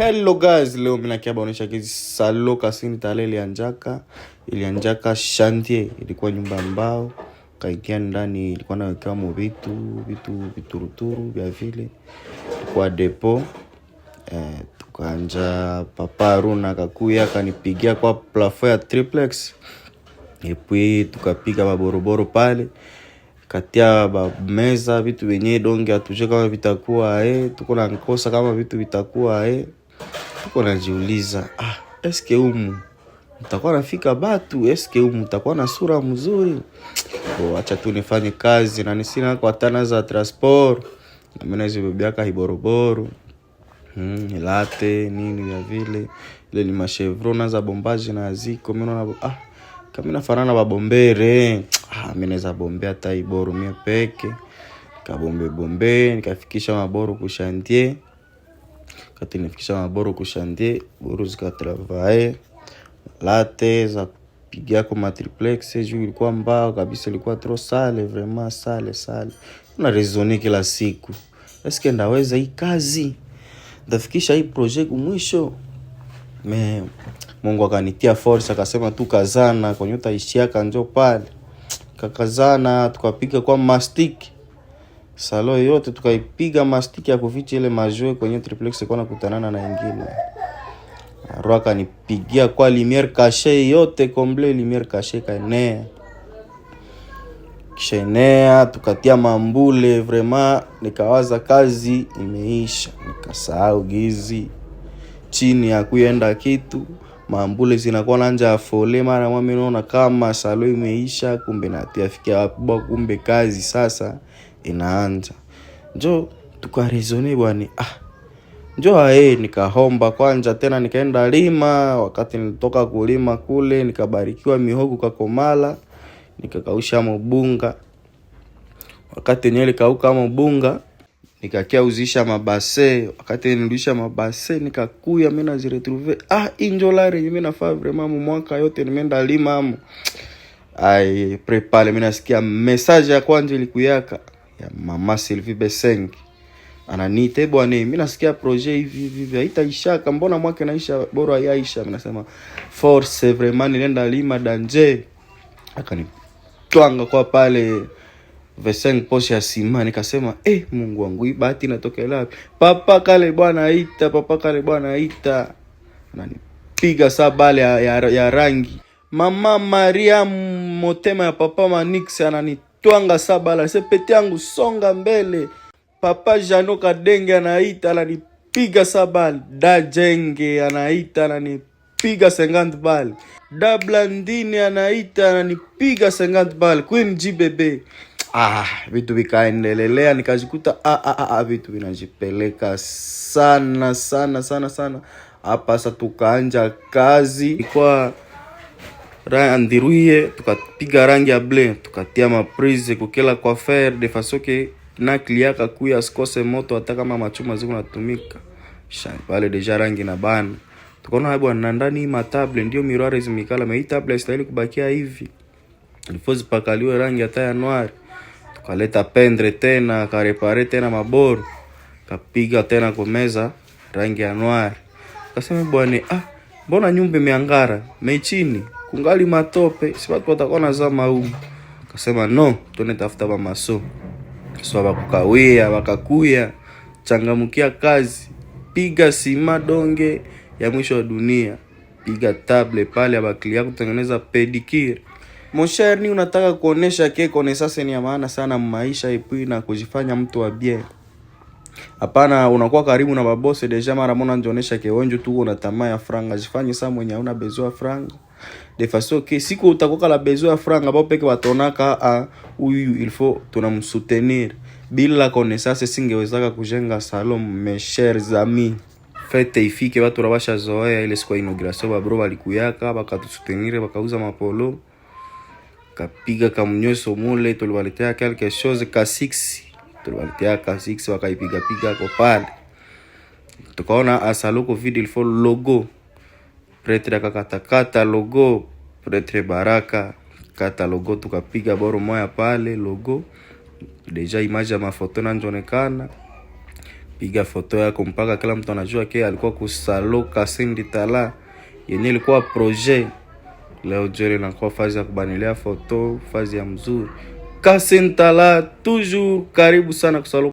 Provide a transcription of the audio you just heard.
Hello guys, leo mimi nakiabaonesha kizi salo kasini tale ilianjaka chantier. Ilikuwa nyumba mbao, kaikia ndani ilikuwa nawekewa mo vitu vya vile. Kwa depo tukaanja papa Aruna akakuya akanipigia kwa plafond ya triplex. Epui tukapiga maboroboro pale. Katia meza vitu venye donge atuje kama vitakuwa tuko na nkosa kama vitu vitakuwa tuko najiuliza eske humu mtakuwa nafika batu, eske humu mtakuwa na sura mzuri. Acha tu nifanye kazi na nisina kwa tana za transport na mimi nazibebeaka hiboroboro late nini ya vile ile ni machevron za bombaji na ziko mimi naona kama nafanana babombere mimi naweza bombea taiboro mimi peke kabombe nikafikisha maboro ku chantier. Kati nifikisha maboro ku chantier boro zikatravailler late za pigia kwa matriplex juu ilikuwa mbao kabisa, ilikuwa trop sale, vraiment sale. Una raisonner kila siku, eske ndaweza hii kazi, ndafikisha hii project mwisho. Mungu akanitia force akasema tu kazana kwenye utaishia kanjo pale. Kakazana tukapiga kwa mastic salo yote, tukaipiga mastic ya kuficha ile majoe kwenye triplex kwa kutanana na nyingine. Roka nipigia kwa lumiere caché yote komble, lumiere caché kaenea kishenea, tukatia mambule. Vraiment nikawaza kazi imeisha, nikasahau gizi chini ya kuenda kitu. Mambule zinakuwa nanja afole mara mimi naona kama salo imeisha, kumbe natiafikia hapo, kumbe kazi sasa inaanza. Njoo tukarezoner bwana, njoo nikahomba kwanza tena nikaenda lima. Wakati nilitoka kulima kule nikabarikiwa mihogo kwa komala, nikakausha mbunga. Wakati nyele kauka mbunga nikakia uzisha mabase. Wakati nilisha mabase nikakuya mimi na ziretrouver injolare mimi nafaa vraiment mwaka yote nimeenda lima amo. Prepare mimi nasikia message ya kwanza ilikuyaka ya mama Sylvie Besengi. Ananiite bwana, mimi nasikia projet hivi haitaisha, mbona mwaka naisha bora yaisha. Mimi nasema force vraiment nilienda lima danger. Akanitwanga kwa pale Veseng posha ya sima, nikasema Mungu wangu hii bahati inatokea wapi? Papa kale bwana aita ananipiga sabale ya rangi. Mama Maria motema ya papa Manix ananitwanga sabala, sepete yangu songa mbele. Papa Jano Kadenge anaita ananipiga sabale. Da Jenge anaita ananipiga 50 bali. Da Blandini anaita ananipiga 50 bali. Queen GBB vitu vikaendelea, nikajikuta vitu vinajipeleka sana. Hapa sasa tukaanja kazi kwa randiruye, tukapiga rangi ya bleu, tukatia maprise kukela kwa fer de façon que na kliaka kuya skose moto hata kama machuma ziko natumika. Pale deja rangi na bana. Tukaona bwana ndani matable ndio miroir zimikala, mais table style kubakia hivi. Ilifozi pakaliwe rangi hata ya noir. Tukaleta pendre tena, karepare tena maboro, kapiga tena kwa meza rangi ya noir. Kasema bwana mbona nyumba imeangara, mechini kungali matope, si watu watakuwa na zama huko. Kasema no, tunatafuta mamaso. So bakukawia bakakuya, changamukia kazi, piga sima donge ya mwisho wa dunia, piga table pale abaklia kutengeneza pedicure. Mon cher, ni unataka kuonesha ke connaissance ni ya maana sana maisha epui na kujifanya mtu wa bien. Hapana unakuwa karibu na babose deja mara mona njonesha ke wenjo tu una tamaa ya franga, jifanye saa mwenye una besoin ya franga. De façon que siku utakoka la besoin ya franga bao peke watonaka huyu il faut tunamsoutenir. Bila connaissance singewezaka kujenga salon. Mes chers amis, fete ifike watu rabasha zoea ile siku inauguration ba bro balikuyaka bakatusutenir bakauza mapolo. Kapiga kamnyoso mule, tulibaletea quelque chose ka 6. Tulibaletea ka 6 wakaipiga kwa pale. Tukaona asaloko vide il faut logo. Pretre kakatakata logo, pretre baraka kata logo, tukapiga boro moya pale logo. Deja image ya mafoto nanjonekana. piga foto yako mpaka kila mtu anajua alikuwa kusalo Kasindi Tala yenye ilikuwa projet. Leo jole inakuwa fazi ya kubanilia foto, fazi ya mzuri. Kasindi Tala toujours karibu sana kusalo